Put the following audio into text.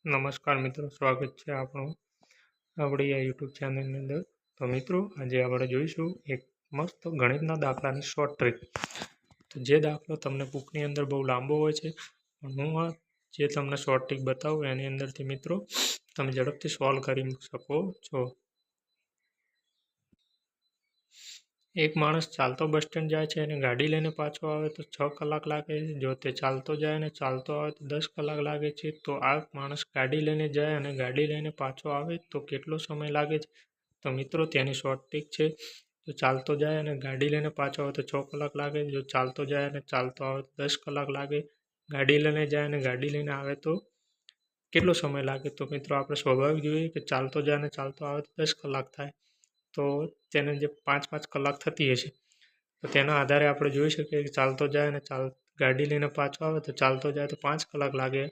નમસ્કાર મિત્રો, સ્વાગત છે આપણું આપણી આ યુટ્યુબ ચેનલની અંદર. તો મિત્રો, આજે આપણે જોઈશું એક મસ્ત ગણિતના દાખલાની શોર્ટ ટ્રીક. તો જે દાખલો તમને બુકની અંદર બહુ લાંબો હોય છે, પણ હું આ જે તમને શોર્ટ ટ્રીક બતાવું એની અંદરથી મિત્રો તમે ઝડપથી સોલ્વ કરી શકો છો. એક માણસ ચાલતો બસ સ્ટેન્ડ જાય છે અને ગાડી લઈને પાછો આવે તો 6 કલાક લાગે છે. જો તે ચાલતો જાય અને ચાલતો આવે તો 10 કલાક લાગે છે. તો આ માણસ ગાડી લઈને જાય અને ગાડી લઈને પાછો આવે તો કેટલો સમય લાગે છે? તો મિત્રો, તેની શોર્ટ ટ્રીક છે. જો ચાલતો જાય અને ગાડી લઈને પાછો આવે તો 6 કલાક લાગે. જો ચાલતો જાય અને ચાલતો આવે તો 10 કલાક લાગે. ગાડી લઈને જાય અને ગાડી લઈને આવે તો કેટલો સમય લાગે? તો મિત્રો, આપણે સ્વાભાવિક જોઈએ કે ચાલતો જાય અને ચાલતો આવે તો 10 કલાક થાય. તો તેને જે 5-5 કલાક થતી હશે, તો તેના આધારે આપણે જોઈ શકીએ કે ચાલતો જાય અને ગાડી લઈને પાછો આવે તો ચાલતો જાય તો 5 કલાક લાગે.